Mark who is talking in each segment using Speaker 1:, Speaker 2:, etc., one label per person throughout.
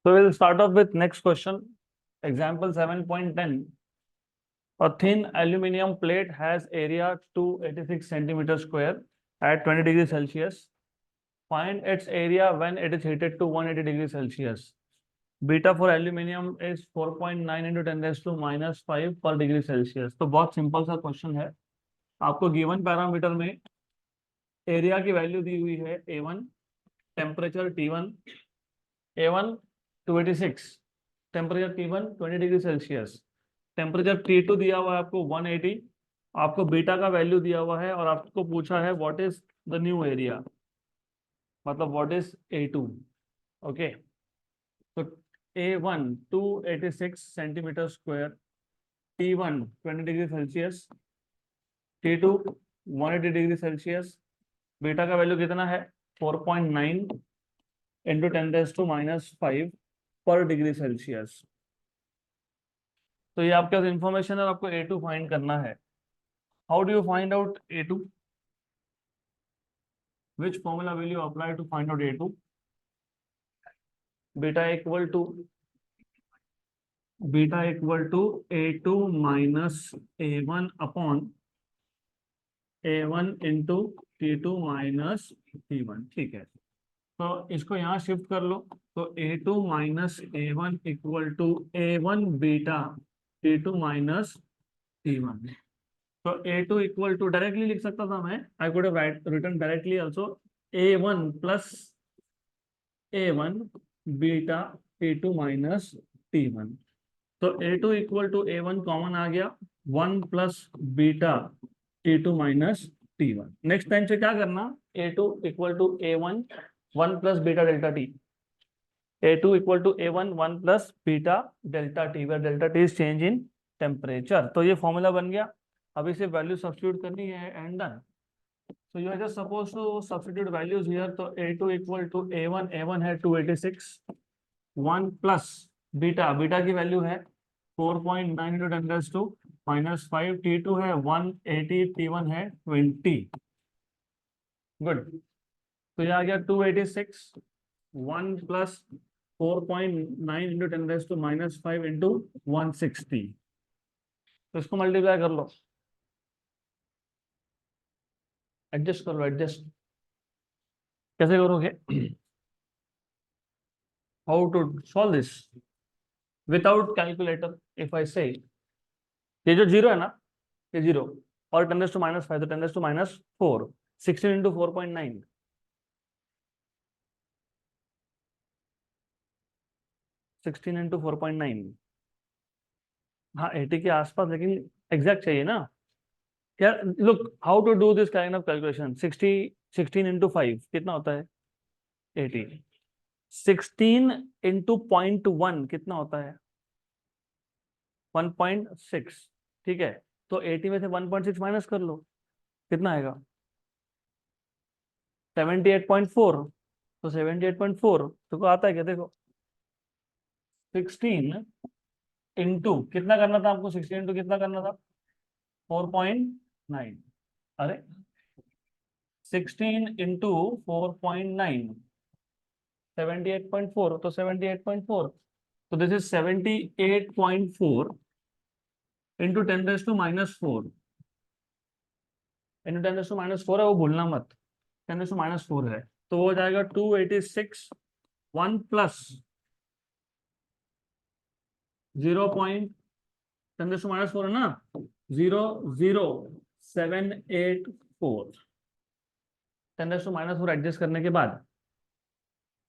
Speaker 1: So we'll start off with next question. Example 7.10. A thin aluminum plate has area 286 centimeter square at 20 degrees Celsius. Find its area when it is heated to 180 degrees Celsius. Beta for aluminium is 4.9 into 10 raised to minus 5 पर degree Celsius. तो बहुत simple सा question है। आपको given parameter में area की value दी हुई है A1, temperature T1, A1 286, temperature T1 20 degree Celsius, temperature T2 दिया हुआ है आपको 180, आपको बीटा का वैल्यू दिया हुआ है और आपको पूछा है what is the new area, मतलब व्हाट इज A2। ओके, तो A1 286 centimetre square, T1 20 degree Celsius, T2 180 degree Celsius, beta का वैल्यू कितना है 4.9 इंटू 10 रेज़ टू माइनस 5 पर डिग्री सेल्सियस। तो ये आपके पास इंफॉर्मेशन है, आपको A2 फाइंड करना है। How do you find out A2? Which formula will you apply to find out A2? Beta equal to A2 minus A1 upon A1 into T2 minus T1। ठीक है, तो इसको यहाँ शिफ्ट कर लो। तो A2 minus A1 equal to A1 beta T2 minus T1। तो A2 equal to directly लिख सकता था मैं, I could have written directly also A1 plus A1 beta T2 minus T1। तो A2 equal to A1 common आ गया, 1 plus beta T2 minus T1। Next time से क्या करना, A2 equal to A1 1 plus beta delta T, A2 equal to A1 1 plus beta delta T, where delta T is change in temperature. तो ये formula बन गया। अभी से value substitute करनी है and done. So you are just supposed to substitute values here. तो A2 equal to A1, A1 है 286, 1 प्लस बीटा, बीटा की वैल्यू है 4.9 into 10 raised to minus 5, T2 है 180, T1 है 20। गुड, तो ये आ गया 286, 1 plus 4.9 into 10 raised to minus 5 into 160। तो इसको मल्टीप्लाई कर लो, एडजस्ट करो। एडजस्ट कैसे करोगे? How to solve this without calculator? If I say ये जो जीरो है ना, ये जीरो और 10 to minus 5, तो 10 to minus 4, 16 into 4.9, 16 into 4.9, हाँ 80 के आसपास, लेकिन एग्जैक्ट चाहिए ना यार। Look how to do this kind of calculation. 16 into 5 कितना होता है 80, 16 into 0.1 कितना होता है 1.6। ठीक है, तो 80 में से 1.6 माइनस कर लो, कितना आएगा 78.4। तो 78.4 तो को आता है क्या? देखो 16 इंटू कितना करना था आपको, 16 इंटू कितना करना था 4.9। अरे 16 इंटू 4.9 78.4, तो 78.4, तो this is 78.4 into 10 raise to minus 4 into 10 raise to minus 4 है, वो भूलना मत, 10 रेज़ टू माइनस 4 है। तो वो हो जाएगा 286, 1 प्लस 10 रेज़ टू माइनस 4 है ना, 00784, 10 रेज़ टू माइनस 4 एडजस्ट करने के बाद।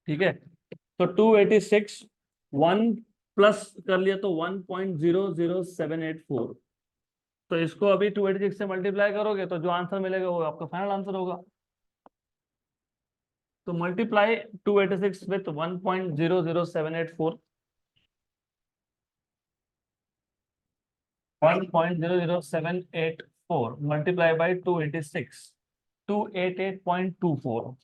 Speaker 1: ठीक है, तो 286 1 प्लस कर लिया तो 1.00784। तो इसको अभी 286 से मल्टीप्लाई करोगे तो जो आंसर मिलेगा वो आपका फाइनल आंसर होगा। तो मल्टीप्लाई 286 विथ 1.00784, 1.00784 मल्टीप्लाई बाई 286, 288.24।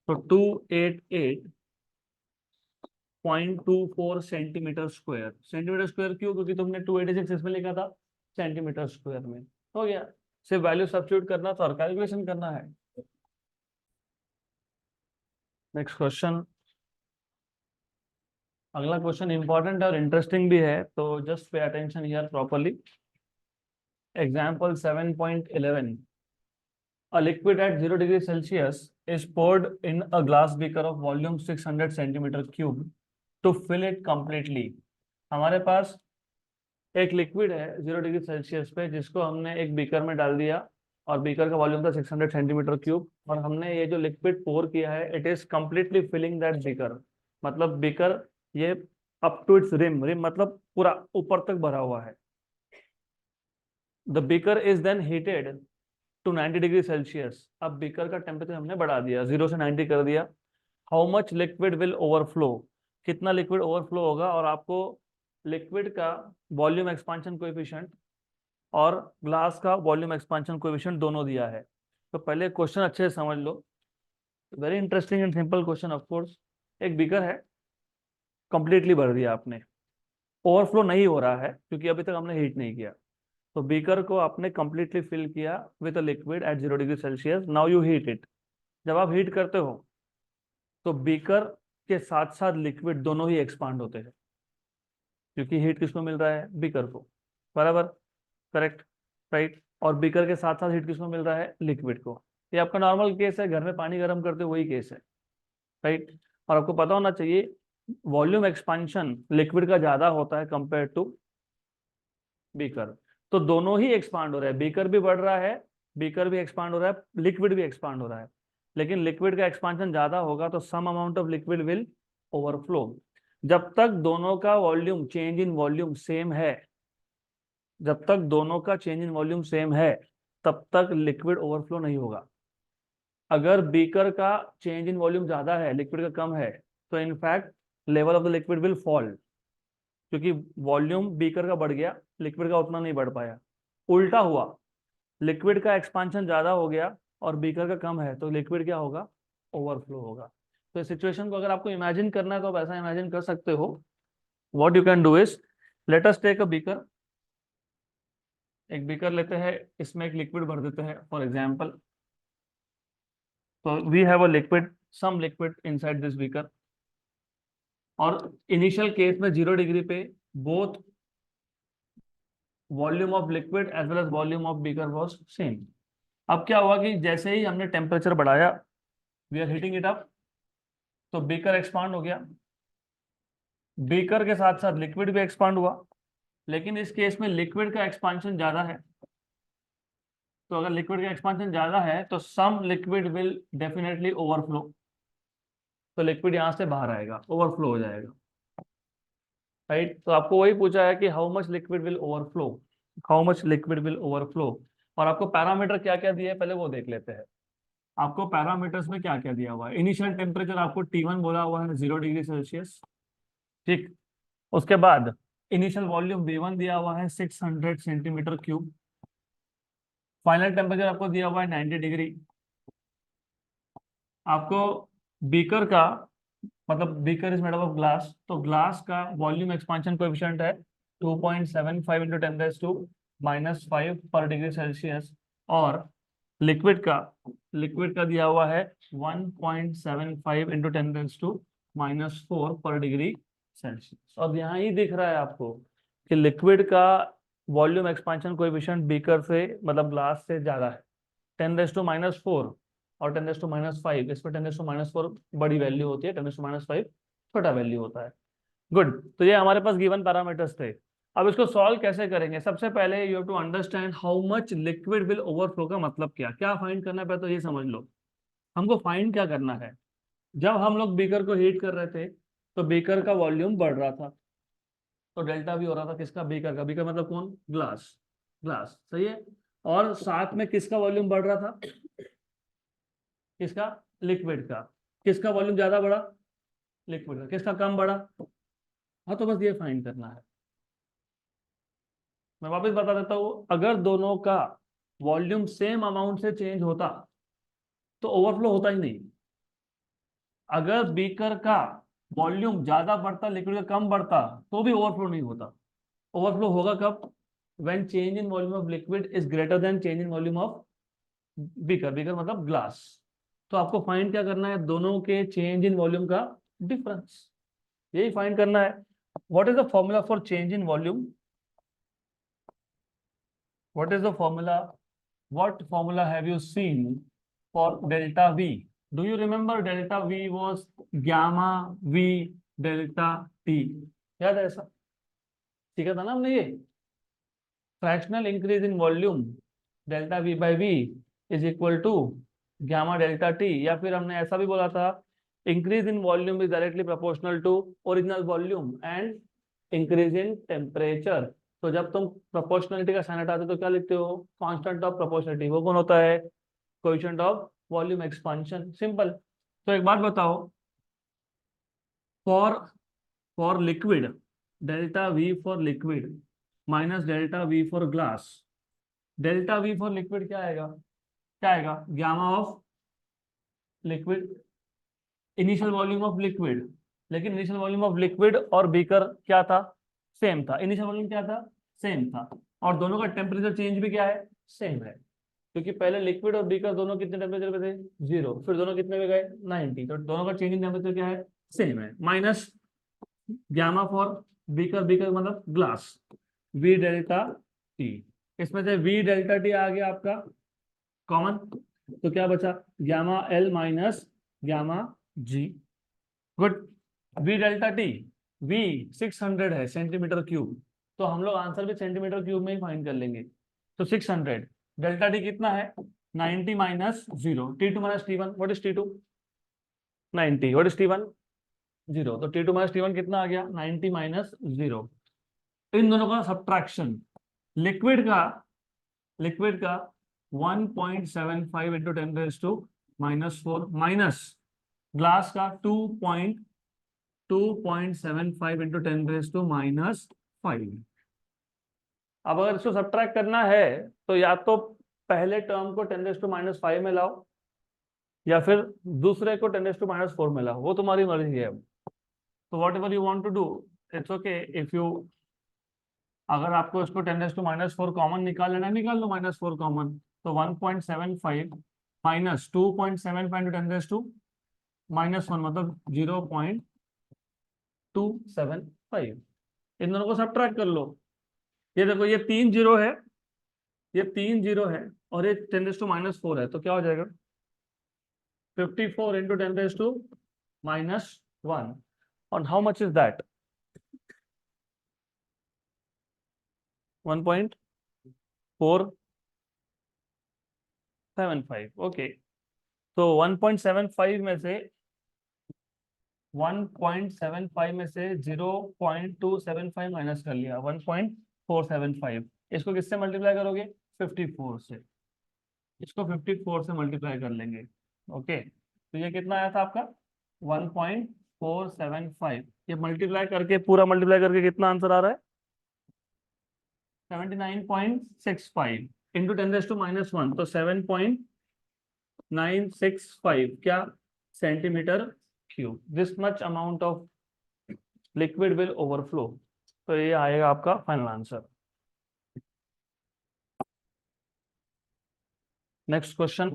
Speaker 1: तो 288.24 सेंटीमीटर स्क्वायर। सेंटीमीटर स्क्वायर क्यों? क्योंकि तुमने 286 इसमें लिखा था सेंटीमीटर स्क्वायर में। हो गया, सिर्फ वैल्यू सब्स्टिट्यूट करना था और कैलकुलेशन करना है। नेक्स्ट क्वेश्चन, अगला क्वेश्चन इंपॉर्टेंट है और इंटरेस्टिंग भी है, तो just pay attention here properly. Example 7.11, a liquid at 0 degree Celsius is poured in a glass beaker of volume 600 centimeter cube to fill it completely। हमारे पास एक लिक्विड है 0 degree Celsius पे, जिसको हमने एक बीकर में डाल दिया और बीकर का वॉल्यूम था 600 सेंटीमीटर क्यूब, और हमने ये जो लिक्विड पोर किया है it is completely filling that beaker. मतलब बीकर ये up to its rim, rim मतलब पूरा ऊपर तक भरा हुआ है। The beaker is then heated to 90 degree Celsius. अब बीकर का टेम्परेचर हमने बढ़ा दिया, 0 से 90 कर दिया। How much liquid will overflow, कितना लिक्विड ओवरफ्लो होगा, और आपको लिक्विड का वॉल्यूम एक्सपांशन कोएफिशिएंट और ग्लास का वॉल्यूम एक्सपांशन कोएफिशिएंट दोनों दिया है। तो पहले क्वेश्चन अच्छे से समझ लो, very interesting and simple question. Of course एक बीकर है, कंप्लीटली भर दिया आपने, ओवरफ्लो नहीं हो रहा है क्योंकि अभी तक हमने हीट नहीं किया। तो बीकर को आपने कंप्लीटली फिल किया with a liquid at 0 degree Celsius. Now you heat it. जब आप हीट करते हो तो बीकर के साथ साथ लिक्विड दोनों ही एक्सपांड होते हैं, क्योंकि हीट किसको मिल रहा है, बीकर को, बराबर, करेक्ट, राइट। और बीकर के साथ साथ हीट किसको मिल रहा है, लिक्विड को। ये आपका नॉर्मल केस है, घर में पानी गर्म करते हो वही केस है, राइट। और आपको पता होना चाहिए वॉल्यूम एक्सपांशन लिक्विड का ज्यादा होता है कंपेयर टू बीकर। तो दोनों ही एक्सपांड हो रहे हैं, बीकर भी बढ़ रहा है, बीकर भी एक्सपांड हो रहा है, लिक्विड भी एक्सपांड हो रहा है। लेकिन लिक्विड का एक्सपांशन ज्यादा होगा तो some amount of liquid will overflow. जब तक दोनों का volume change in volume same है, जब तक दोनों का चेंज इन वॉल्यूम सेम है तब तक लिक्विड ओवरफ्लो नहीं होगा। अगर बीकर का चेंज इन वॉल्यूम ज्यादा है, लिक्विड का कम है, तो in fact level of the liquid will fall, क्योंकि वॉल्यूम बीकर का बढ़ गया, लिक्विड का उतना नहीं बढ़ पाया। उल्टा हुआ, लिक्विड का एक्सपांशन ज्यादा हो गया और बीकर का कम है, तो लिक्विड क्या होगा, ओवरफ्लो होगा। तो इस सिचुएशन को अगर आपको इमेजिन करना है तो आप ऐसा इमेजिन कर सकते हो। What you can do is, let us take a beaker. एक बीकर लेते हैं, इसमें एक लिक्विड भर देते हैं फॉर एग्जाम्पल। तो we have a liquid, some liquid inside this beaker, और इनिशियल केस में 0 डिग्री पे both volume of liquid as well as volume of beaker was same. अब क्या हुआ कि जैसे ही हमने टेम्परेचर बढ़ाया, we are heating it up, तो बीकर एक्सपांड हो गया, बीकर के साथ साथ लिक्विड भी एक्सपांड हुआ। लेकिन इस केस में लिक्विड का एक्सपांशन ज्यादा है, तो अगर लिक्विड का एक्सपांशन ज्यादा है तो सम लिक्विड विल डेफिनेटली ओवरफ्लो। तो लिक्विड यहां से बाहर आएगा, ओवरफ्लो हो जाएगा, राइट। तो आपको वही पूछा है कि how much liquid will overflow, how much liquid will overflow. और आपको पैरामीटर क्या क्या दिए पहले वो देख लेते हैं। आपको पैरामीटर्स में क्या क्या दिया हुआ है, इनिशियल टेम्परेचर आपको T1 बोला हुआ है 0 डिग्री सेल्सियस, ठीक। उसके बाद इनिशियल वॉल्यूम V1 दिया हुआ है 600 सेंटीमीटर क्यूब। फाइनल टेम्परेचर आपको दिया हुआ है 90 डिग्री। आपको बीकर का, मतलब beaker is made of glass, तो ग्लास का वॉल्यूम एक्सपांशन कोएफिशिएंट है 2.75 इंटू 10⁻⁻5 पर डिग्री सेल्सियस। और लिक्विड का दिया हुआ है 1.75 इंटू 10⁻⁻4 पर डिग्री सेल्सियस। और यहाँ ही दिख रहा है आपको कि लिक्विड का वॉल्यूम एक्सपांशन कोएफिशिएंट बीकर से, मतलब ग्लास से ज्यादा है, 10⁻⁻4 और 10⁻⁻5। इसमें 10⁻⁻4 बड़ी वैल्यू होती है, 10⁻⁻5 छोटा वैल्यू होता है। गुड, तो ये हमारे पास गिवन पैरामीटर्स थे। अब इसको सॉल्व कैसे करेंगे, सबसे पहले you have to understand how much liquid will overflow का मतलब क्या क्या फाइंड करना है, पहले तो ये समझ लो। हमको फाइंड क्या करना है, जब हम लोग बीकर को हीट कर रहे थे तो बीकर का वॉल्यूम बढ़ रहा था, तो डेल्टा भी हो रहा था किसका, बीकर का। बीकर मतलब कौन, ग्लास, ग्लास, सही है। और साथ में किसका वॉल्यूम बढ़ रहा था, किसका, लिक्विड का। किसका वॉल्यूम ज्यादा बढ़ा, लिक्विड का। किसका कम बढ़ा, हाँ। तो बस ये फाइंड करना है। मैं वापस बता देता हूँ, अगर दोनों का वॉल्यूम सेम अमाउंट से चेंज होता तो ओवरफ्लो होता ही नहीं। अगर बीकर का वॉल्यूम ज्यादा बढ़ता, लिक्विड का कम बढ़ता, तो भी ओवरफ्लो नहीं होता। ओवरफ्लो होगा कब, when change in volume of liquid is greater than change in volume of beaker. Beaker मतलब ग्लास। तो आपको फाइंड क्या करना है, दोनों के चेंज इन वॉल्यूम का डिफरेंस। यही फाइंड करना है। What is the formula for change in volume? What is the formula? What formula have you seen for delta V? Do you remember delta V was gamma V delta T? याद है ऐसा? सीखा था ना हमने ये? Fractional increase in volume delta V by V is equal to gamma delta T, या फिर हमने ऐसा भी बोला था increase in volume is directly proportional to original volume and increase in temperature. तो जब तुम प्रोपोर्शनलिटी का साइन हटाते हो तो क्या लिखते हो? Constant of proportionality. वो कौन होता है? Coefficient of volume expansion. Simple. तो एक बात बताओ, for for liquid delta we for liquid minus delta we for glass, delta we for liquid क्या आएगा? क्या आएगा? Gamma of liquid, initial volume of liquid. लेकिन इनिशियल वॉल्यूम ऑफ लिक्विड और बीकर क्या था? सेम था। इनिशियल वॉल्यूम क्या था? सेम था। और दोनों का टेम्परेचर चेंज भी क्या है? सेम है। क्योंकि पहले लिक्विड और बीकर दोनों कितने टेम्परेचर पे थे? 0। फिर दोनों कितने पे गए? 90। तो दोनों का चेंज इन टेम्परेचर क्या है? सेम है। Minus gamma for beaker, beaker मतलब ग्लास, वी डेल्टा टी। इसमें से वी डेल्टा टी आ गया आपका कॉमन, तो क्या बचा? Gamma L minus gamma G. Good. V delta T, V 600 है सेंटीमीटर क्यूब, तो हम लोग आंसर भी सेंटीमीटर क्यूब में ही फाइंड कर लेंगे। तो 600, डेल्टा टी कितना है? 90 minus 0, T2 minus T1, what is T2? 90, what is T1? 0। तो T2 माइनस T1 कितना आ गया? 90 माइनस 0। इन दोनों का सब्ट्रैक्शन, लिक्विड का 1.75 इंटू 10⁻⁻⁴ माइनस ग्लास का 2.75 इंटू 10⁻⁻⁵। अब अगर इसको सब्ट्रैक्ट करना है तो या तो पहले टर्म को 10⁻⁵ में लाओ, या फिर दूसरे को 10⁻⁴ में लाओ, वो तुम्हारी मर्जी है। तो whatever you want to do, it's okay. If you, अगर आपको इसको 10⁻⁴ कॉमन निकाल लेना, निकाल लो -4 कॉमन। तो 1.75 माइनस 2.75 इंटू 10⁻⁻⁻1 मतलब 0.275। इन दोनों को सब्ट्रैक्ट कर लो। ये देखो, ये 3 जीरो है, ये 3 जीरो है, और ये 10⁻⁴ है, तो क्या हो जाएगा? 54 इंटू 10⁻⁻1। और how much is that? 1.475। Okay. तो 1.75 में से 0.275 माइनस कर लिया, 1.475। इसको किससे मल्टीप्लाई करोगे? 54 से। इसको 54 से मल्टीप्लाई कर लेंगे। ओके, तो ये कितना आया था आपका? 1.475। ये मल्टीप्लाई करके, पूरा मल्टीप्लाई करके कितना आंसर आ रहा है? 79.65 इंटू 10⁻⁻1, तो 7.965 क्या? Centimetre cube. This much amount of liquid will overflow. तो ये आएगा आपका final answer. Next question,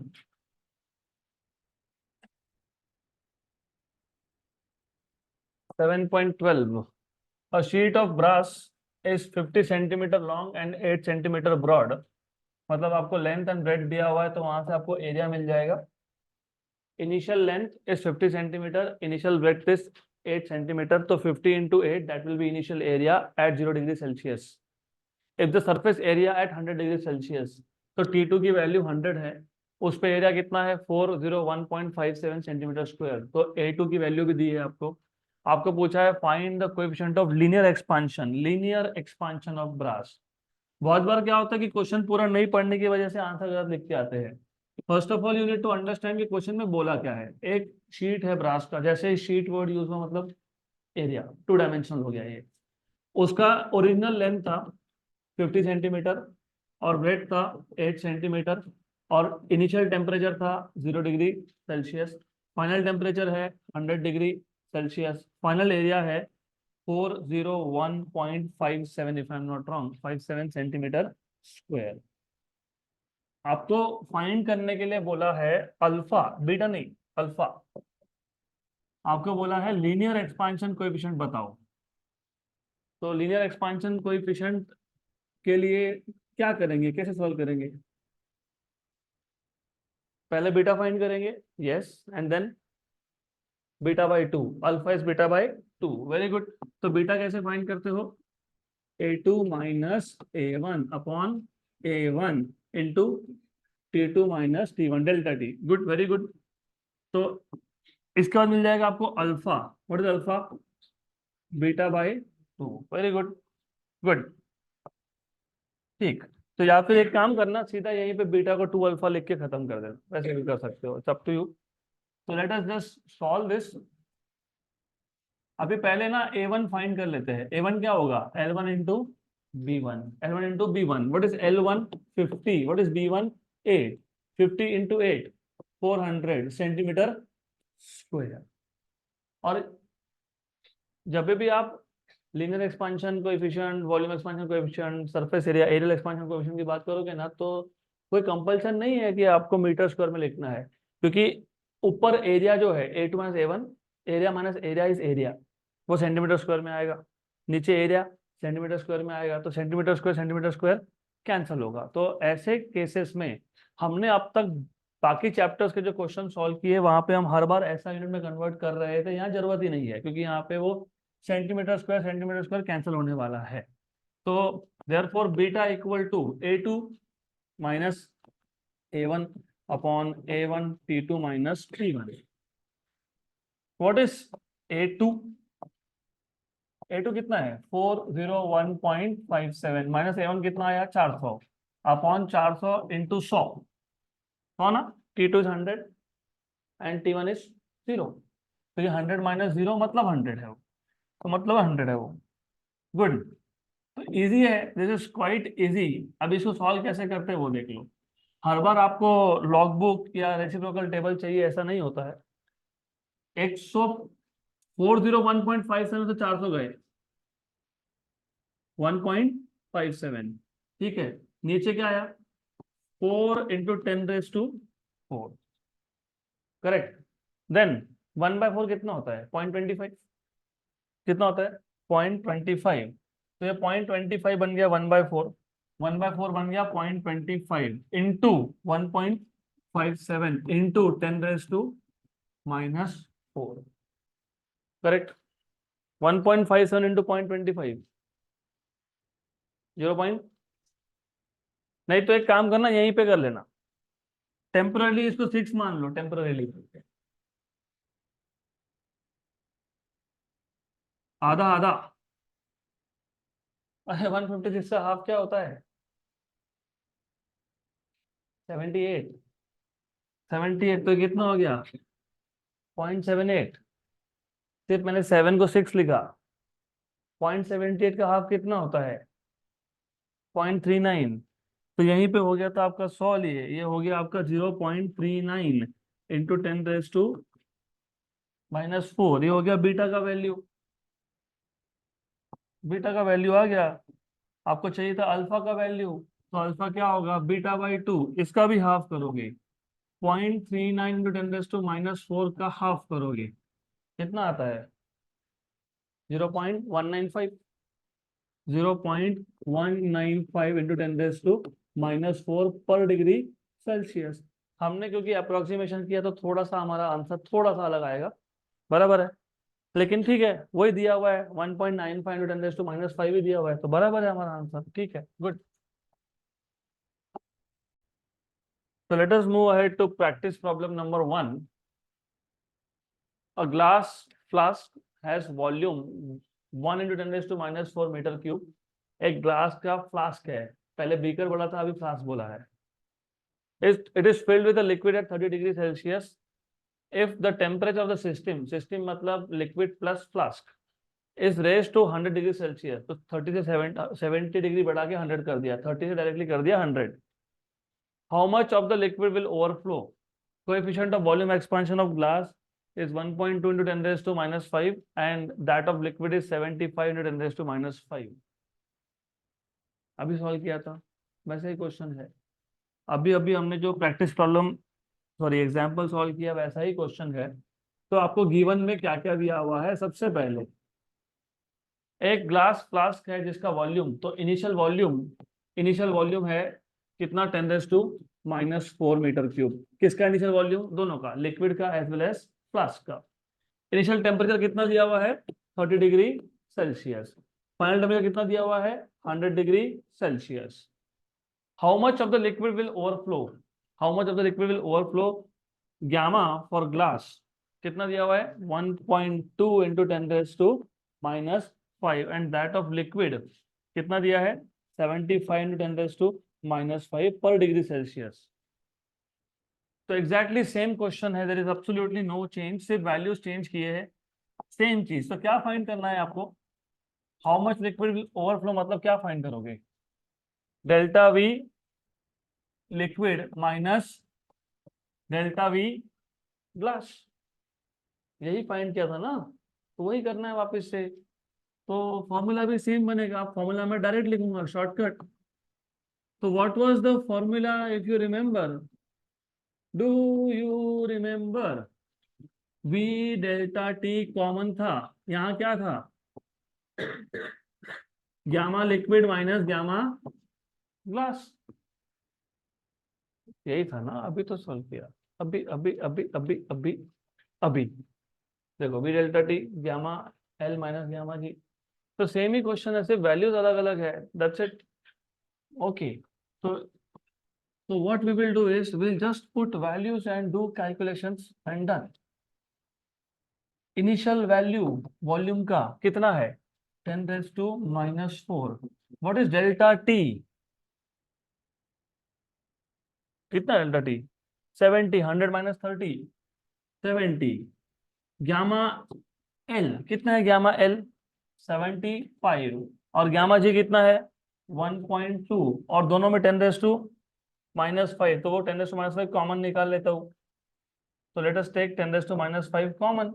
Speaker 1: 7.12। A sheet of brass is 50 centimetre long and 8 centimetre broad. मतलब आपको लेंथ एंड ब्रेड दिया हुआ है, तो वहां से आपको एरिया मिल जाएगा। Initial length is 50 centimetre, initial bread is 8 centimetre, तो 50 into 8 that will be initial area at 0 degree Celsius. If the surface area at 100 degree Celsius, तो T2 की वैल्यू 100 है, उस पे एरिया कितना है? 401.57 सेंटीमीटर स्क्वायर। तो A2 की वैल्यू भी दी है आपको। आपको पूछा है find the coefficient of linear expansion of brass. बहुत बार क्या होता है कि क्वेश्चन पूरा नहीं पढ़ने की वजह से आंसर गलत लिख के आते हैं। First of all you need to understand कि क्वेश्चन में बोला क्या है। एक शीट है ब्रास का, जैसे शीट वर्ड यूज हुआ मतलब एरिया 2 डायमेंशनल हो गया ये। उसका ओरिजिनल लेंथ था 50 सेंटीमीटर और ब्रेड था 8 सेंटीमीटर, और इनिशियल टेम्परेचर था 0 डिग्री सेल्सियस, फाइनल टेम्परेचर है 100 डिग्री सेल्सियस, फाइनल एरिया है 401.57 if I am not wrong 57 centimetre square. आपको फाइंड करने के लिए बोला है अल्फा, बीटा नहीं, अल्फा। आपको बोला है लीनियर एक्सपांशन कोएफिशिएंट बताओ। तो लीनियर एक्सपांशन कोएफिशिएंट के लिए क्या करेंगे, कैसे सॉल्व करेंगे? पहले बीटा फाइंड करेंगे, yes, and then beta by two, alpha is beta by two, very good. तो बीटा कैसे फाइंड करते हो? a2 minus a1 upon a1 into t2 minus t1 delta t, good, very good. तो इसके बाद मिल जाएगा आपको alpha, what is alpha? Beta by two, very good, good, ठीक। तो या फिर एक काम करना, सीधा यहीं पे बीटा को 2 अल्फा लिख के खत्म कर देना, वैसे भी कर सकते हो, इट्स अप टू यू। तो let us just solve this. अभी पहले ना a1 फाइंड कर लेते हैं। a1 क्या होगा? l1 into b1, l1 into b1, what is l1? 50, what is b1? 8, 50 into 8, 400 centimetre square. और जब भी आप linear expansion coefficient, volume expansion coefficient, surface area, areal expansion coefficient की बात करोगे ना, तो कोई कंपल्सन नहीं है कि आपको मीटर स्क्वायर में लिखना है, क्योंकि ऊपर एरिया जो है a2 minus a1, area minus area is area, वो सेंटीमीटर स्क्वायर में आएगा। नीचे एरिया सेंटीमीटर स्क्वायर में आएगा, तो सेंटीमीटर स्क्वायर कैंसिल होगा। तो ऐसे केसेस में हमने अब तक बाकी चैप्टर्स के जो क्वेश्चन सॉल्व किए, वहां पे हम हर बार ऐसा यूनिट में कन्वर्ट कर रहे थे, यहाँ जरूरत ही नहीं है, क्योंकि यहाँ पे वो सेंटीमीटर स्क्वायर कैंसिल होने वाला है। तो therefore beta equal to a2 minus a1 upon a1 t2 minus t1। What is a2? a2 कितना है? 401.57 माइनस a1 कितना आया? 400 अपॉन 400 इंटू 100, तो ना t2 is 100 and t1 is 0। तो ये 100 माइनस 0 मतलब 100 है वो, तो मतलब 100 है वो, गुड। तो इजी है, दिस इज क्वाइट इजी। अब इसको सॉल्व कैसे करते हैं वो देख लो। हर बार आपको लॉग बुक या रेसिप्रोकल टेबल चाहिए ऐसा नहीं होता है। 100, 401.57 से 400 गए, 1.57, ठीक है। नीचे क्या आया? 4 into 10 raise to 4, correct. Then 1/4 कितना होता है? 0.25, कितना होता है? 0.25। तो ये 0.25 बन गया 1/4, 1/4 बन गया 0.25 into 1.57 into 10 raise to -4, correct. 1.57 into 0.25, 0 point, नहीं तो एक काम करना, यहीं पे कर लेना, टेम्पररी इसको 6 मान लो, टेम्पररी आधा आधा। अरे 156 से हाफ क्या होता है? 78, 78, तो कितना हो गया? 0.78। सिर्फ मैंने 7 को 6 लिखा, 0.78 का हाफ कितना होता है? 0.39। तो यहीं पे हो गया था आपका 100 लिए, ये हो गया आपका 0.39 इंटू 10 रेज टू -4, ये हो गया बीटा का वैल्यू। बीटा का वैल्यू आ गया। आपको चाहिए था अल्फा का वैल्यू, तो अल्फा क्या होगा? बीटा बाई टू, इसका भी हाफ करोगे, 0.39 इंटू 10 रेज टू -4 का हाफ करोगे, कितना आता है? 0.195, 0.195 इंटू 10 रेज टू -4 पर डिग्री सेल्सियस। हमने क्योंकि अप्रोक्सीमेशन किया तो थोड़ा सा हमारा आंसर थोड़ा सा अलग आएगा, बराबर है, लेकिन ठीक है, वही दिया हुआ है, 1.95 इंटू 10 रेज टू -5 ही दिया हुआ है, तो बराबर है हमारा आंसर, ठीक है, good. So let us move ahead to practice problem number 1. A glass flask has volume 1 into 10 raised to -4 metre cube. एक ग्लास का फ्लास्क है, पहले बीकर बोला था, अभी फ्लास्क बोला है। It is filled with a liquid at 30 degree Celsius. If the temperature of the system मतलब liquid plus flask is raised to 100 degree Celsius, तो 30 से 70 डिग्री बढ़ा के 100 कर दिया, 30 से डायरेक्टली कर दिया 100। How much of the liquid will overflow? Coefficient of volume expansion of glass is 1.2 into 10 raised to -5 and that of liquid is 75 into 10 raised to -5। अभी सॉल्व किया था, वैसे ही क्वेश्चन है। अभी अभी हमने जो practice problem, sorry example solve किया, वैसा ही क्वेश्चन है। तो आपको गिवन में क्या क्या दिया हुआ है? सबसे पहले एक ग्लास फ्लास्क है जिसका वॉल्यूम, तो इनिशियल वॉल्यूम है कितना? 10⁻⁻⁴ मीटर क्यूब। किसका इनिशियल वॉल्यूम? दोनों का, लिक्विड का एज वेल एज फ्लास्क का। इनिशियल टेम्परेचर कितना दिया हुआ है? 30 डिग्री सेल्सियस। फाइनल टेम्परेचर कितना दिया हुआ है? 100 degree Celsius. How much of the liquid will overflow? How much of the liquid will overflow? Gamma for glass कितना दिया हुआ है? 1.2 into 10⁻⁻5 and that of liquid कितना दिया है? 75 इंटू 10⁻⁻5 पर डिग्री सेल्सियस। तो एग्जैक्टली सेम क्वेश्चन है, there is absolutely no change, सिर्फ वैल्यूज चेंज किए हैं, सेम चीज। तो क्या फाइंड करना है आपको? How much liquid will overflow मतलब क्या फाइंड करोगे? Delta we liquid minus delta we glass, यही फाइंड किया था ना, तो वही करना है वापस से। तो फॉर्मूला भी सेम बनेगा, आप फॉर्मूला में डायरेक्ट लिखूंगा शॉर्टकट। तो what was the formula if you remember? Do you remember? We delta T common था, यहाँ क्या था? Gamma liquid minus gamma glass, यही था ना? अभी तो सॉल्व किया, अभी अभी अभी अभी अभी अभी देखो, V delta T gamma L minus gamma G. तो सेम ही क्वेश्चन है, सिर्फ वैल्यूज अलग अलग है, that's it. Okay, so what we will do is we'll just put values and do calculations and done. Initial value volume का कितना है? 10⁻⁻⁴। What is delta T? कितना डेल्टा टी? 70, 100 - 30, 70। गामा एल कितना है? गामा एल 75, और gamma जी कितना है? 1.2, और दोनों में 10⁻⁻5, तो वो 10⁻⁻5 कॉमन निकाल लेता हूँ। तो लेट अस टेक 10⁻⁻5 कॉमन,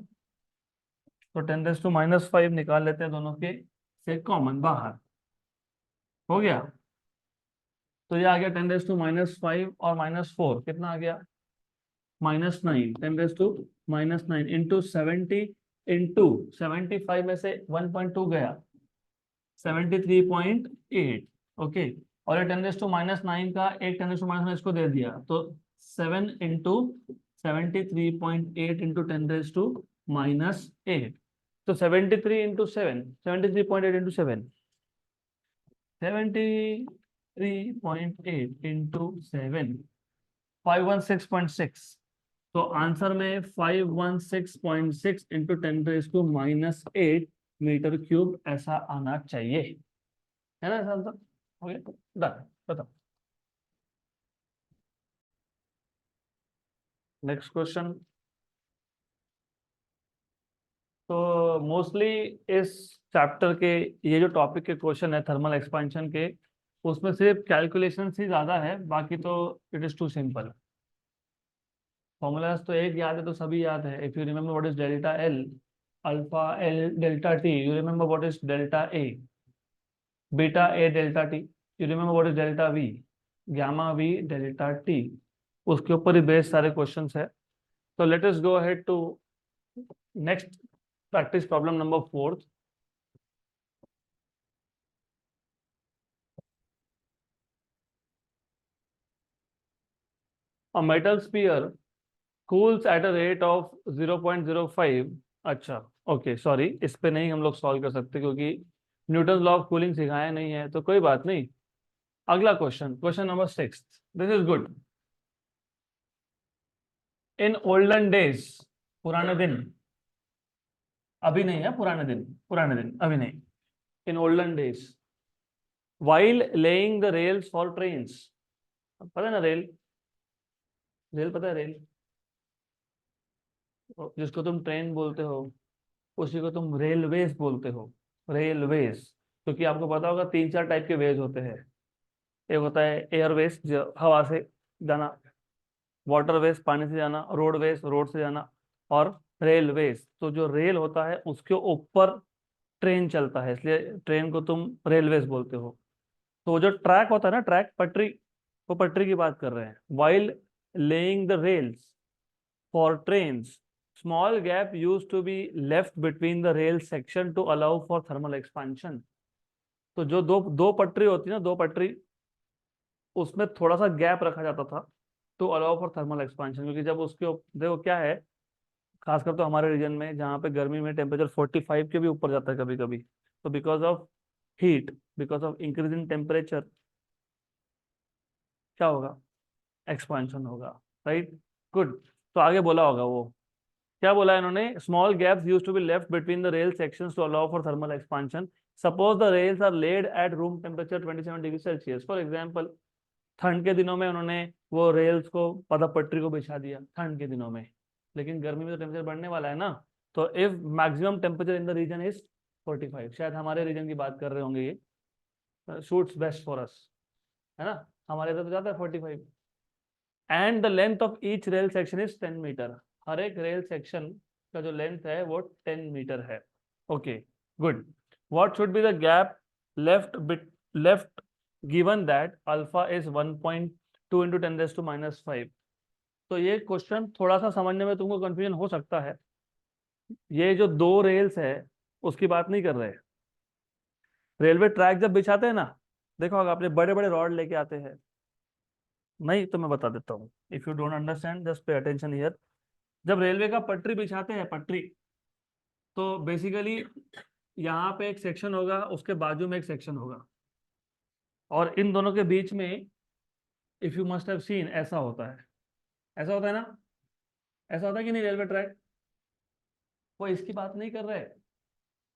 Speaker 1: तो 10⁻⁻5 निकाल लेते हैं दोनों के से कॉमन बाहर। हो गया, तो ये आ गया 10⁻⁻5 और -4 कितना आ गया? -9। 10⁻⁻9 इंटू 70 इंटू 75 में से 1.2 गया, 73.8। ओके, और ये 10⁻⁻9 का एक 10⁻⁻9 इसको दे दिया, तो 7 इंटू 73.8 इंटू 10⁻⁻8। तो 73 इंटू 7, 73.8 इंटू 7, 73.8 इंटू 7, 516.6। तो आंसर में 516.6 इंटू 10⁻⁻8 मीटर क्यूब ऐसा आना चाहिए, है ना आंसर? हो गया, डन। बताओ नेक्स्ट क्वेश्चन। तो मोस्टली इस चैप्टर के ये जो टॉपिक के क्वेश्चन है थर्मल एक्सपेंशन के, उसमें सिर्फ कैलकुलेशन ही ज्यादा है, बाकी तो it is too simple. Formulas तो एक याद है तो सभी याद है। If you remember what is delta L, alpha L delta T, you remember what is delta A, beta A delta T, you remember what is delta V, gamma V delta T. उसके ऊपर ही base सारे questions है। तो let us go ahead to next practice problem number 4। A metal sphere cools at a rate of 0.05। अच्छा, okay sorry, इस पे नहीं हम लोग सॉल्व कर सकते क्योंकि न्यूटन लॉ ऑफ कूलिंग सिखाया नहीं है, तो कोई बात नहीं। अगला question, question number 6, this is good. In olden days, पुराने दिन, अभी नहीं है, पुराने दिन, पुराने दिन, अभी नहीं। In olden days, while laying the rails for trains, पता है ना रेल? रेल पता है? रेल जिसको तुम ट्रेन बोलते हो उसी को तुम रेलवेज बोलते हो, रेलवेज। क्योंकि आपको पता होगा 3-4 टाइप के वेज होते हैं। एक होता है एयरवेज जो हवा से जाना, वाटरवेज पानी से जाना, रोडवेज रोड से जाना, और रेलवेज। तो जो रेल होता है उसके ऊपर ट्रेन चलता है, इसलिए ट्रेन को तुम रेलवेज बोलते हो। तो जो ट्रैक होता है ना, ट्रैक पटरी, वो पटरी की बात कर रहे हैं। While laying the rails for trains, small gap use to be left between the rail section to allow for thermal expansion. तो जो दो दो पटरी होती है ना, दो पटरी, उसमें थोड़ा सा गैप रखा जाता था to allow for thermal expansion, क्योंकि जब उसके देखो क्या है, खासकर तो हमारे रीजन में जहाँ पे गर्मी में टेम्परेचर 45 के भी ऊपर जाता है कभी कभी, तो because of heat, because of increase in temperature, क्या होगा, एक्सपांशन होगा, राइट। गुड। तो आगे बोला होगा वो, क्या बोला है इन्होंने, small gaps used to be left between the rail sections to allow for thermal expansion. Suppose the rails are laid at room temperature 27 degree Celsius. For example, ठंड के दिनों में उन्होंने वो रेल्स को, पता पटरी को बिछा दिया ठंड के दिनों में, लेकिन गर्मी में तो टेम्परेचर बढ़ने वाला है ना, तो if maximum temperature in the region is 45, शायद हमारे रीजन की बात कर रहे होंगे ये, सूट्स बेस्ट फॉर अस, है ना, हमारे इधर तो जाता है 45। And the length of each rail section is 10 metre. हर एक रेल सेक्शन का जो लेंथ है वो 10 मीटर है। Okay, good. What should be the gap left given that alpha is 1.2 into 10⁻⁻⁵। तो ये क्वेश्चन थोड़ा सा समझने में तुमको कंफ्यूजन हो सकता है। ये जो दो रेल्स है उसकी बात नहीं कर रहे। रेलवे ट्रैक जब बिछाते हैं ना, देखो अगर अपने बड़े बड़े रॉड लेके आते हैं, नहीं तो मैं बता देता हूँ, if you don't understand just pay attention here. जब रेलवे का पटरी बिछाते हैं, पटरी, तो बेसिकली यहाँ पे एक सेक्शन होगा, उसके बाजू में एक सेक्शन होगा, और इन दोनों के बीच में, if you must have seen, ऐसा होता है, ऐसा होता है ना, ऐसा होता है कि नहीं रेलवे ट्रैक। वो इसकी बात नहीं कर रहे,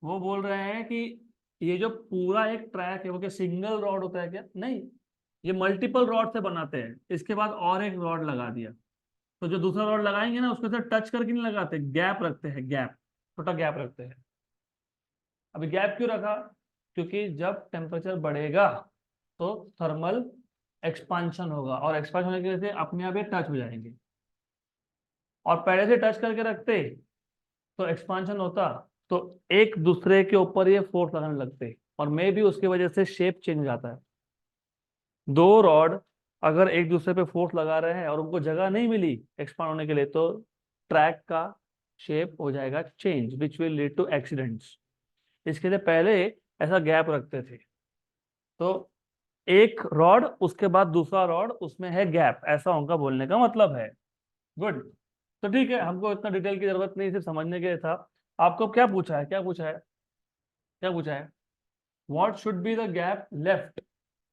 Speaker 1: वो बोल रहे हैं कि ये जो पूरा एक ट्रैक है वो क्या सिंगल रॉड होता है क्या, नहीं, ये मल्टीपल रॉड से बनाते हैं, इसके बाद और एक रॉड लगा दिया, तो जो दूसरा रॉड लगाएंगे ना उसके साथ टच करके नहीं लगाते, गैप रखते हैं, गैप, छोटा गैप रखते हैं। अभी गैप क्यों रखा, क्योंकि जब टेम्परेचर बढ़ेगा तो थर्मल एक्सपांशन होगा, और एक्सपांशन होने की वजह से अपने आप ये टच हो जाएंगे, और पहले से टच करके रखते तो एक्सपांशन होता, तो एक दूसरे के ऊपर ये फोर्स लगाने लगते, और मे भी उसकी वजह से शेप चेंज हो जाता है। दो रॉड अगर एक दूसरे पे फोर्स लगा रहे हैं और उनको जगह नहीं मिली एक्सपांड होने के लिए, तो ट्रैक का शेप हो जाएगा change, which will lead to accidents. इसके लिए पहले ऐसा गैप रखते थे, तो एक रॉड उसके बाद दूसरा रॉड, उसमें है गैप, ऐसा उनका बोलने का मतलब है। गुड। तो ठीक है, हमको इतना डिटेल की जरूरत नहीं, सिर्फ समझने के लिए था। आपको क्या पूछा है, क्या पूछा है, क्या पूछा है, what should be the gap left,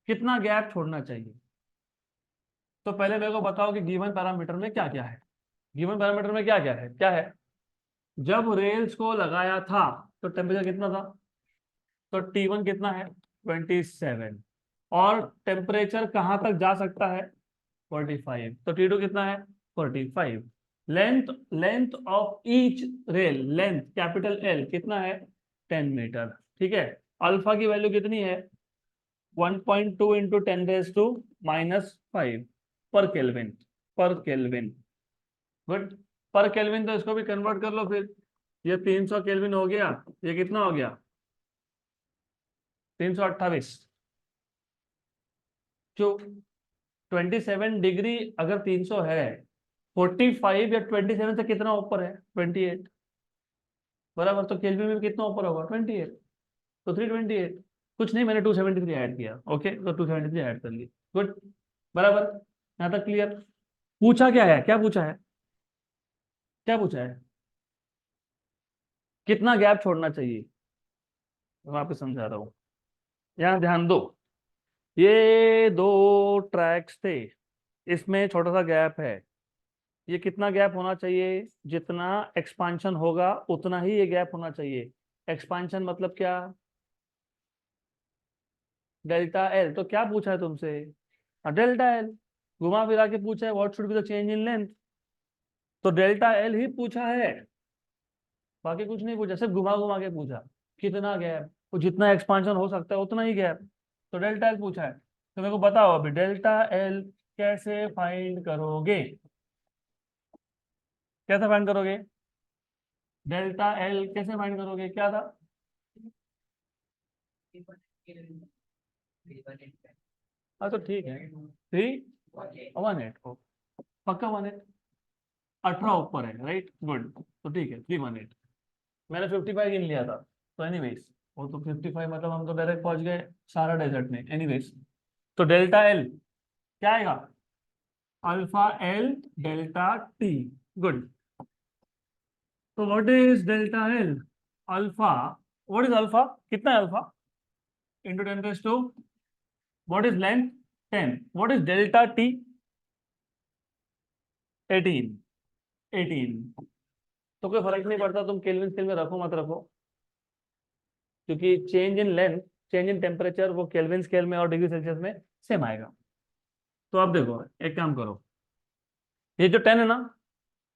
Speaker 1: कितना गैप छोड़ना चाहिए। तो पहले मेरे को बताओ कि गिवन पैरामीटर में क्या क्या है। गिवन पैरामीटर में क्या क्या है, क्या है, जब रेल्स को लगाया था तो टेम्परेचर कितना था, तो T1 कितना है, 27, और टेम्परेचर कहाँ तक जा सकता है, 45, तो T2 कितना है, 45। Length length of each rail, length capital L कितना है, 10 मीटर, ठीक है। अल्फा की वैल्यू कितनी है, 1.2 इंटू 10⁻⁻⁵ पर केल्विन, पर केल्विन। गुड। पर केल्विन, तो इसको भी कन्वर्ट कर लो फिर, ये 300 केल्विन हो गया, ये कितना हो गया, 328। जो 27 डिग्री अगर 300 है, 45 या 27 से कितना ऊपर है, 28, बराबर, तो केल्विन में कितना ऊपर होगा, 28, तो 328। कुछ नहीं, मैंने 273 ऐड किया, ओके, तो 273 ऐड कर लिया। गुड, बराबर, यहाँ तक क्लियर। पूछा क्या है, क्या पूछा है, क्या पूछा है, कितना गैप छोड़ना चाहिए, मैं आपको समझा रहा हूँ, यहाँ ध्यान दो। ये दो ट्रैक्स थे, इसमें छोटा सा गैप है, ये कितना गैप होना चाहिए, जितना एक्सपांशन होगा उतना ही ये गैप होना चाहिए। एक्सपांशन मतलब क्या, डेल्टा एल। तो क्या पूछा है तुमसे, डेल्टा एल, घुमा फिरा के पूछा है what should be the change in length, तो डेल्टा एल ही पूछा है, बाकी कुछ नहीं पूछा, सिर्फ घुमा घुमा के पूछा, कितना गैप, वो जितना एक्सपांशन हो सकता है उतना ही गैप, तो डेल्टा एल पूछा है। तो मेरे को बताओ अभी डेल्टा एल कैसे फाइंड करोगे, कैसे फाइंड करोगे, डेल्टा एल कैसे फाइंड करोगे, क्या था, हाँ तो ठीक है, 318 को, पक्का 18, 18 ऊपर है, राइट, गुड। तो ठीक है 318। मैंने 55 गिन लिया था, तो एनीवेज वो तो 55 मतलब हम तो डायरेक्ट पहुंच गए सारा डेजर्ट में, एनीवेज। तो डेल्टा एल क्या आएगा, alpha L delta T, good. तो what is delta L, alpha, what is alpha, कितना है alpha, into 10⁻², what is length 10, what is delta T 18, 18। तो कोई फर्क नहीं पड़ता तुम केल्विन स्केल में रखो मत रखो, क्योंकि change in length, change in temperature वो केल्विन स्केल में और डिग्री सेल्सियस में सेम आएगा। तो अब देखो एक काम करो, ये जो 10 है ना,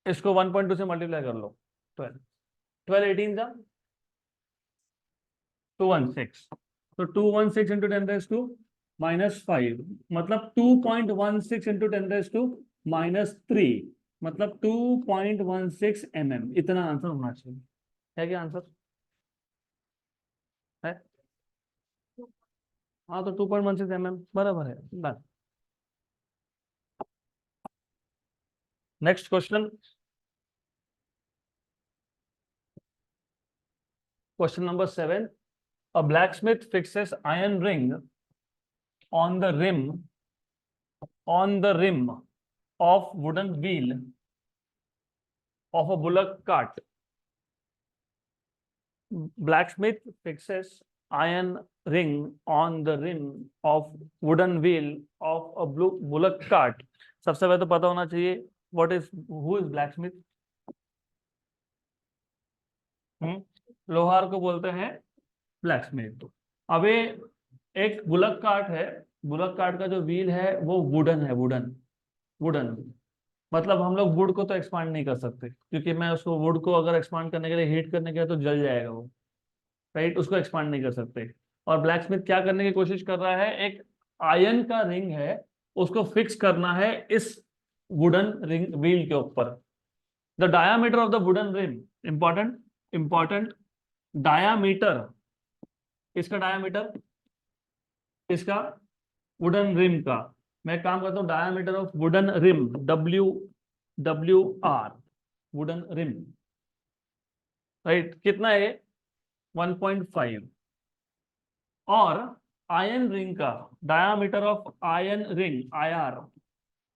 Speaker 1: इसको 1.2 से मल्टीप्लाई कर लो, 12, 12 18 का 216, तो 216 इंटू 10⁻⁻5, मतलब 2.16 इंटू 10⁻⁻3, मतलब 2.16 mm, इतना आंसर होना चाहिए। है क्या आंसर है? हाँ, तो 2.16 mm बराबर है, done. Next question, question number 7। A blacksmith fixes iron ring on the rim of wooden wheel of a bullock cart. Blacksmith fixes iron ring on the rim of wooden wheel of a bullock cart. सबसे पहले तो पता होना चाहिए what is, who is blacksmith? लोहार को बोलते हैं ब्लैकस्मिथ। अब ये एक बुलक कार्ट है, बुलक कार्ट का जो व्हील है वो वुडन है, वुडन, वुडन, मतलब हम लोग वुड को तो एक्सपांड नहीं कर सकते, क्योंकि मैं उसको वुड को अगर एक्सपांड करने के लिए हीट करने के लिए तो जल जाएगा वो, राइट, उसको एक्सपांड नहीं कर सकते। और ब्लैक स्मिथ क्या करने की कोशिश कर रहा है, एक आयन का रिंग है उसको फिक्स करना है इस वुडन रिंग व्हील के ऊपर। The diameter of the wooden rim, important, important, diameter, इसका डायामीटर, इसका वुडन रिम का, मैं काम करता हूँ diameter of wooden rim, WR, wooden rim, right, कितना है 1.5। और आयन रिंग का diameter of ion ring IR,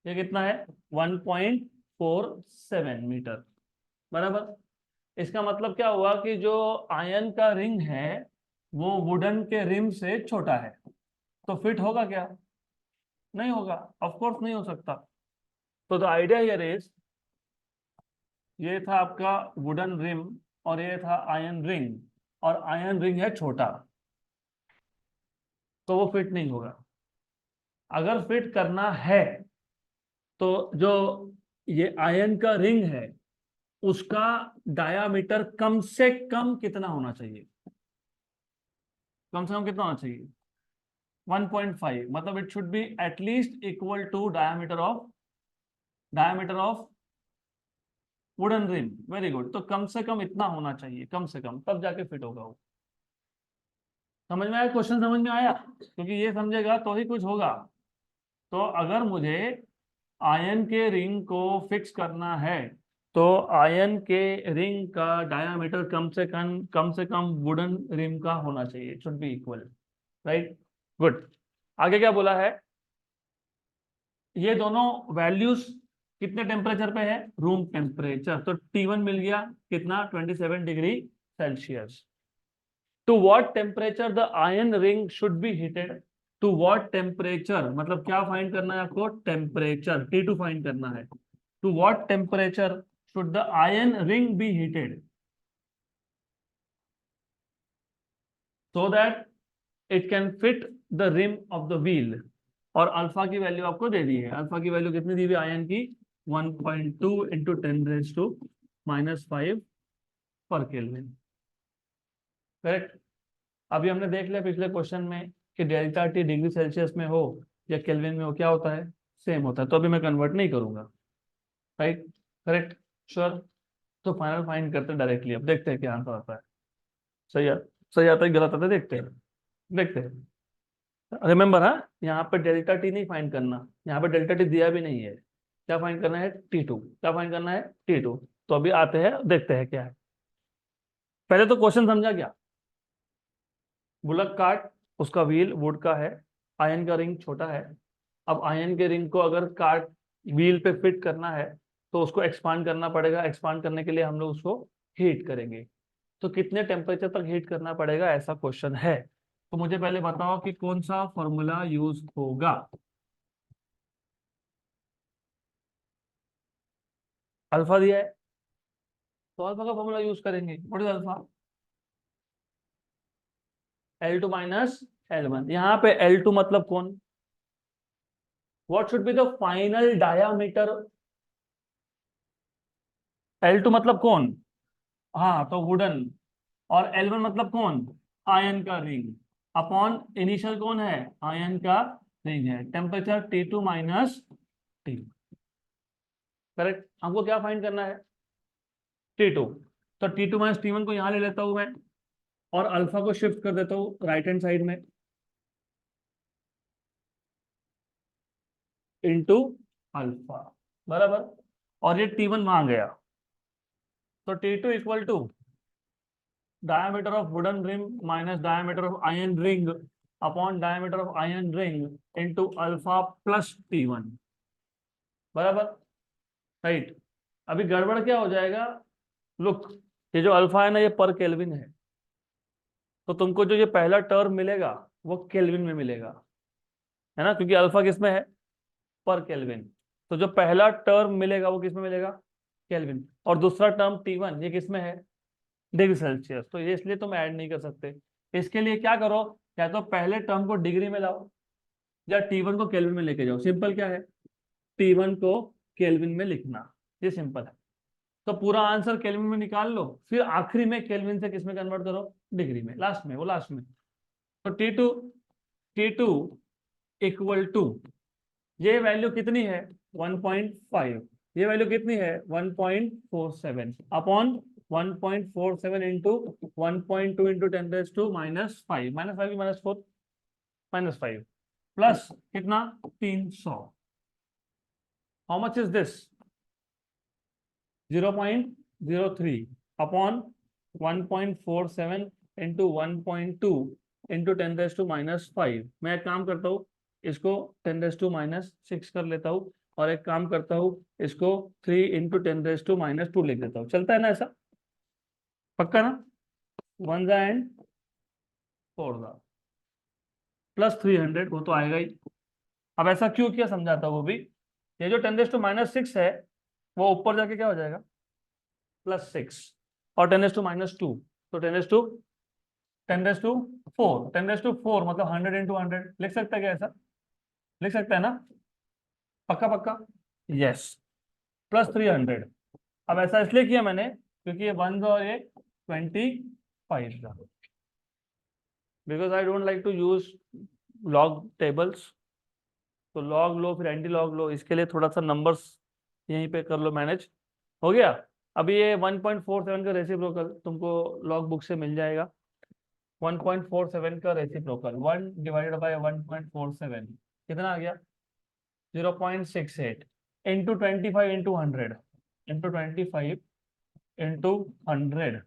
Speaker 1: ये कितना है 1.47 मीटर, बराबर। इसका मतलब क्या हुआ कि जो आयन का रिंग है वो वुडन के रिम से छोटा है, तो फिट होगा क्या, नहीं होगा, ऑफ कोर्स नहीं हो सकता। तो द आइडिया हियर इज, ये था आपका वुडन रिम और ये था आयन रिंग, और आयन रिंग है छोटा, तो वो फिट नहीं होगा। अगर फिट करना है तो जो ये आयन का रिंग है उसका डायामीटर कम से कम कितना होना चाहिए, कम से कम कितना होना चाहिए 1.5, मतलब it should be at least equal to diameter of wooden rim, very good. तो कम से कम इतना होना चाहिए, कम से कम, तब जाके फिट होगा वो। समझ में आया, क्वेश्चन समझ में आया, क्योंकि ये समझेगा तो ही कुछ होगा। तो अगर मुझे आयन के रिंग को फिक्स करना है तो आयन के रिंग का डायामीटर कम से कम वुडन रिम का होना चाहिए, it should B equal, right, good. आगे क्या बोला है, ये दोनों वैल्यूज कितने टेम्परेचर पे है, रूम टेम्परेचर, तो T1 मिल गया कितना 27 degree Celsius. To what temperature the ion ring should be heated, to what temperature मतलब क्या फाइंड करना है आपको, टेम्परेचर, T2 फाइंड करना है। To what temperature should the ion ring be heated so that it can fit the rim of the wheel। और alpha की value आपको दे दी है, अल्फा की वैल्यू कितनी दी हुई आयन की 1.2 इंटू 10⁻⁻5 पर केल्विन, करेक्ट। अभी हमने देख लिया पिछले क्वेश्चन में कि डेल्टा टी डिग्री सेल्सियस में हो या केल्विन में हो क्या होता है, सेम होता है, तो अभी मैं कन्वर्ट नहीं करूंगा, राइट, करेक्ट, श्योर। तो फाइनल फाइंड करते हैं डायरेक्टली, अब देखते हैं क्या आंसर आता है। सही है, सही आता है गलत आता है, देखते हैं, देखते हैं। रिमेंबर, हाँ, यहाँ पे डेल्टा टी नहीं फाइंड करना, यहाँ पे डेल्टा टी दिया भी नहीं है, क्या फाइंड करना है? T2। क्या फाइंड करना है? T2। तो अभी आते हैं, देखते हैं क्या है। पहले तो क्वेश्चन समझा क्या? बुलक कार्ट, उसका व्हील वुड का है, आयन का रिंग छोटा है। अब आयन के रिंग को अगर कार्ट व्हील पे फिट करना है तो उसको एक्सपांड करना पड़ेगा। एक्सपांड करने के लिए हम लोग उसको हीट करेंगे। तो कितने टेम्परेचर तक हीट करना पड़ेगा, ऐसा क्वेश्चन है। तो मुझे पहले बताओ कि कौन सा फॉर्मूला यूज होगा। अल्फा दिया है तो अल्फा का फॉर्मूला यूज करेंगे। What is alpha? L2 minus L1। यहाँ पे L2 मतलब कौन? What should be the final diameter? L2 मतलब कौन? हाँ, तो वुडन। और L1 मतलब कौन? आयन का रिंग। अपॉन इनिशियल कौन है? आयन का रिंग है। Temperature T2 minus T। Correct. हमको क्या फाइंड करना है? T2। तो T2 माइनस T1 को यहां ले लेता हूं मैं, और अल्फा को शिफ्ट कर देता हूँ राइट हैंड साइड में, इनटू अल्फा। बराबर। और ये T1 वहां गया, तो T2 equal to diameter of wooden ring minus diameter of iron ring upon diameter of iron ring into alpha plus T1। बराबर। राइट। अभी गड़बड़ क्या हो जाएगा? लुक, ये जो अल्फा है ना, ये पर केल्विन है। तो तुमको जो ये पहला टर्म मिलेगा वो केल्विन में मिलेगा, है ना, क्योंकि अल्फा किस में है? पर केल्विन। तो जो पहला टर्म मिलेगा वो किस में मिलेगा? केल्विन। और दूसरा टर्म T1 ये किस में है? Degree Celsius. तो ये इसलिए तुम ऐड नहीं कर सकते। इसके लिए क्या करो, या तो पहले टर्म को डिग्री में लाओ, या T1 को केल्विन में लेके जाओ। सिंपल क्या है? T1 को केल्विन में लिखना, ये सिंपल है। तो पूरा आंसर केल्विन में निकाल लो, फिर आखिरी में केल्विन से किस में कन्वर्ट करो? डिग्री में, लास्ट में, वो लास्ट में। तो T2 इक्वल टू, ये वैल्यू कितनी है? 1.5। ये वैल्यू कितनी है? 1.47 अपॉन 1.47 इंटू 1.2 इंटू 10⁻⁻⁵ -5 -4 -5 प्लस कितना? 300। How much is this? 0.03 upon 1.47 into 1.2 into 10⁻⁵। मैं एक काम करता हूँ, इसको 10⁻⁻6 कर लेता हूँ, और एक काम करता हूँ, इसको 3 इंटू 10⁻² लिख देता हूँ। चलता है ना ऐसा? पक्का ना? 1 एंड 4 प्लस 300, वो तो आएगा ही। अब ऐसा क्यों किया समझाता हूँ वो भी। ये जो 10⁻6 है वो ऊपर जाके क्या हो जाएगा? +6। और 10⁻², तो 10⁻4 मतलब 100 इंटू 100 लिख सकता है क्या? ऐसा लिख सकता है ना? पक्का पक्का? यस। प्लस 300। अब ऐसा इसलिए किया मैंने क्योंकि ये 1 और ये 25 का, because I don't like to use log tables. तो लॉग लो फिर एंटी लॉग लो, इसके लिए थोड़ा सा नंबर्स यहीं पे कर लो मैनेज। हो गया। अभी ये 1.47 का रेसिप्रोकल तुमको लॉग बुक से मिल जाएगा। 1.47 का रेसिप्रोकल 1 डिवाइडेड बाय 1.47 कितना आ गया? 0.68 इंटू 25 इंटू 100 इंटू 25 इंटू 100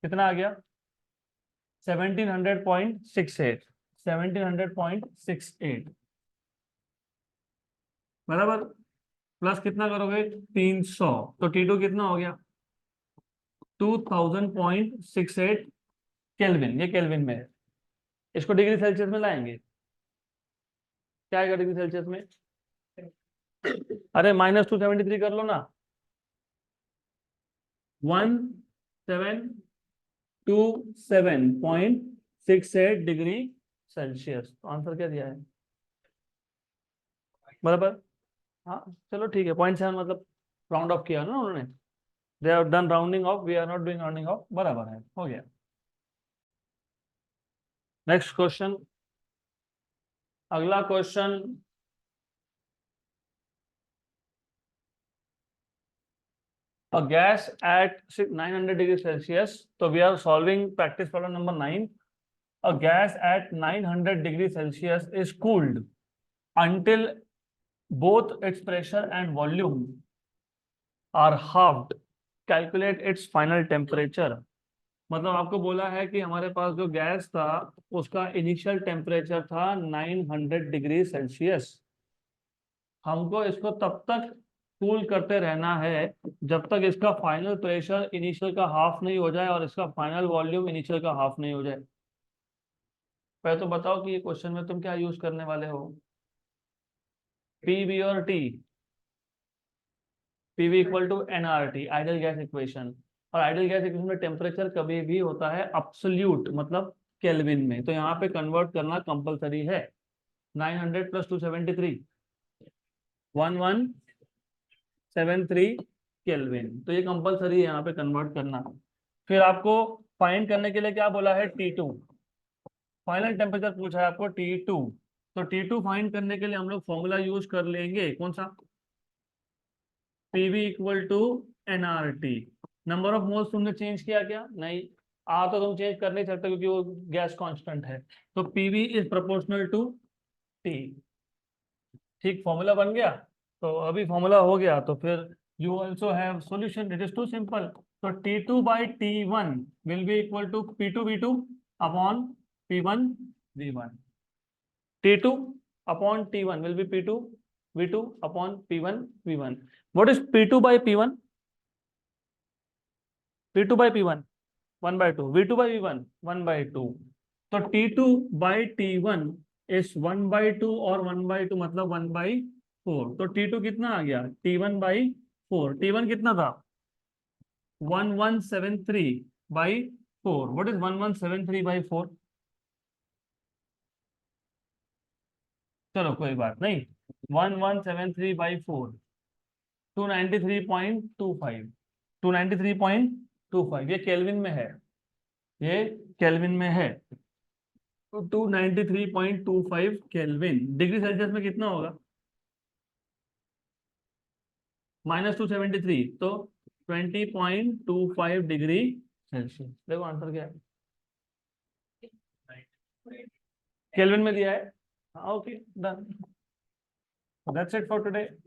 Speaker 1: कितना आ गया? 1700.68। 1700.68 बराबर। प्लस कितना करोगे? 300। तो T2 कितना हो गया? 2000.68 केल्विन। ये केल्विन में है। इसको डिग्री सेल्सियस में लाएंगे, क्या आएगा डिग्री सेल्सियस में? अरे -273 कर लो ना। 1727.68 डिग्री सेल्सियस। तो आंसर क्या दिया है? बराबर। हाँ चलो ठीक है, 0.7 मतलब राउंड ऑफ किया ना उन्होंने। They have done rounding off, we are not doing rounding off. बराबर है, हो गया। Next question. अगला question, a gas at 900 degrees Celsius. So we are solving practice problem number 9. A gas at 900 degrees Celsius is cooled until both its pressure and volume are halved, calculate its final temperature। मतलब आपको बोला है कि हमारे पास जो gas था उसका initial temperature था 900 डिग्री सेल्सियस। हमको इसको तब तक कूल करते रहना है जब तक इसका फाइनल प्रेशर इनिशियल का हाफ नहीं हो जाए और इसका फाइनल वॉल्यूम इनिशियल का हाफ नहीं हो जाए। पहले तो बताओ कि ये क्वेश्चन में तुम क्या यूज करने वाले हो, पी बी और टी। PV equal to NRT, ideal gas equation. और आइडियल गैस इक्वेशन में टेम्परेचर कभी भी होता है अब्सोल्यूट, मतलब केल्विन में, तो यहाँ पे कन्वर्ट करना कंपलसरी है। 900 प्लस 273, 1173 केल्विन, तो ये कंपलसरी है यहाँ पे कन्वर्ट करना। फिर आपको फाइंड करने के लिए क्या बोला है, T2, फाइनल टेम्परेचर पूछा है आपको T2। तो T2 फाइंड करने के लिए हम लोग फॉर्मूला यूज कर लेंगे, कौन सा, PV equal to NRT. Number of moles तुमने चेंज किया क्या, नहीं। आ तो तुम चेंज कर नहीं सकते क्योंकि वो गैस कांस्टेंट है। तो PV is proportional to T. ठीक, फॉर्मूला बन गया। तो अभी फॉर्मूला हो गया तो फिर you also have solution, it is too simple. तो T2/T1 will be equal to P2V2 upon P1V1। T2 upon T1 will be P2V2 upon P1V1। What is P2 by P1? P2 by P1 1 by 2, V2 by V1 1 by 2। तो T2 by T1 is 1 by 2 और 1 by 2 मतलब 1 by 4। तो T2 कितना आ गया, T1 by 4। T1 कितना था, 1173 by 4। What is 1173 by 4? चलो कोई बात नहीं, 1173 by 4 293.25, 293.25 ये केल्विन में है, ये केल्विन में है। तो 293.25 केल्विन डिग्री सेल्सियस में कितना होगा, -273, तो 20.25 डिग्री सेल्सियस। देखो आंसर क्या है, केल्विन में दिया है। Okay, done, that's it for today.